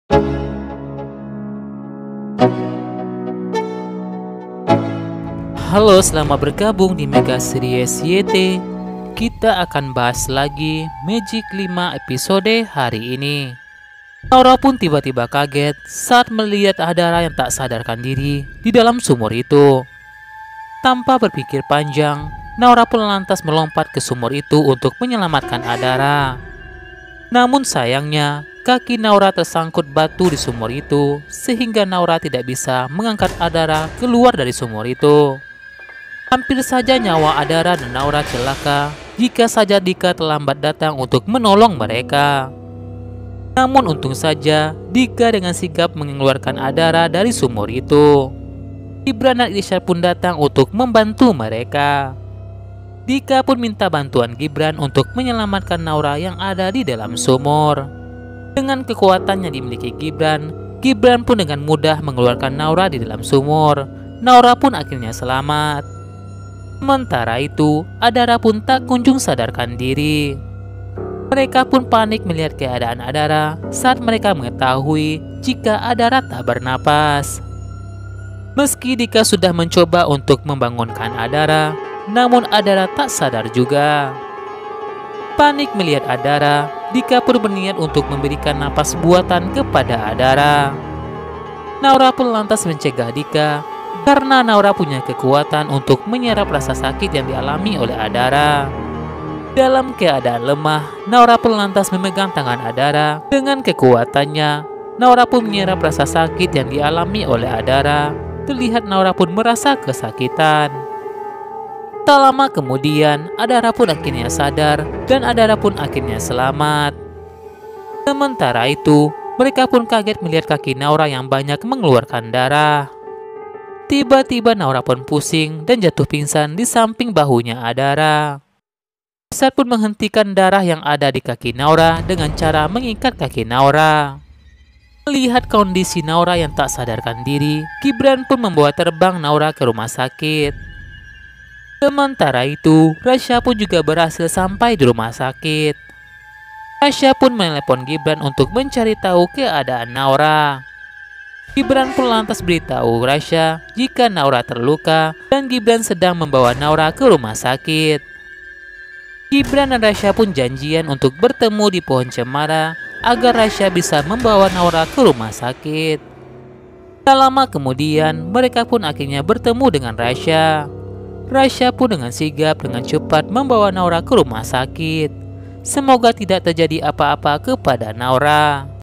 Halo, selamat bergabung di Mega Series YT. Kita akan bahas lagi Magic 5 episode hari ini. Naura pun tiba-tiba kaget saat melihat Adara yang tak sadarkan diri di dalam sumur itu. Tanpa berpikir panjang, Naura pun lantas melompat ke sumur itu untuk menyelamatkan Adara. Namun sayangnya, kaki Naura tersangkut batu di sumur itu sehingga Naura tidak bisa mengangkat Adara keluar dari sumur itu. Hampir saja nyawa Adara dan Naura celaka jika saja Dika terlambat datang untuk menolong mereka. Namun untung saja Dika dengan sigap mengeluarkan Adara dari sumur itu. Gibran dan Irsyad pun datang untuk membantu mereka. Dika pun minta bantuan Gibran untuk menyelamatkan Naura yang ada di dalam sumur. Dengan kekuatan yang dimiliki Gibran, Gibran pun dengan mudah mengeluarkan Naura di dalam sumur. Naura pun akhirnya selamat. Sementara itu, Adara pun tak kunjung sadarkan diri. Mereka pun panik melihat keadaan Adara saat mereka mengetahui jika Adara tak bernapas. Meski Dika sudah mencoba untuk membangunkan Adara, namun Adara tak sadar juga. Panik melihat Adara, Dika pun berniat untuk memberikan napas buatan kepada Adara. Naura pun lantas mencegah Dika karena Naura punya kekuatan untuk menyerap rasa sakit yang dialami oleh Adara. Dalam keadaan lemah, Naura pun lantas memegang tangan Adara. Dengan kekuatannya, Naura pun menyerap rasa sakit yang dialami oleh Adara. Terlihat Naura pun merasa kesakitan. Tak lama kemudian, Adara pun akhirnya sadar dan Adara pun akhirnya selamat. Sementara itu, mereka pun kaget melihat kaki Naura yang banyak mengeluarkan darah. Tiba-tiba Naura pun pusing dan jatuh pingsan di samping bahunya Adara. Irsyad pun menghentikan darah yang ada di kaki Naura dengan cara mengikat kaki Naura. Melihat kondisi Naura yang tak sadarkan diri, Gibran pun membawa terbang Naura ke rumah sakit. Sementara itu, Rasya pun juga berhasil sampai di rumah sakit. Rasya pun menelepon Gibran untuk mencari tahu keadaan Naura. Gibran pun lantas beritahu Rasya jika Naura terluka dan Gibran sedang membawa Naura ke rumah sakit. Gibran dan Rasya pun janjian untuk bertemu di pohon cemara agar Rasya bisa membawa Naura ke rumah sakit. Tak lama kemudian mereka pun akhirnya bertemu dengan Rasya. Rasya pun dengan sigap dengan cepat membawa Naura ke rumah sakit. Semoga tidak terjadi apa-apa kepada Naura.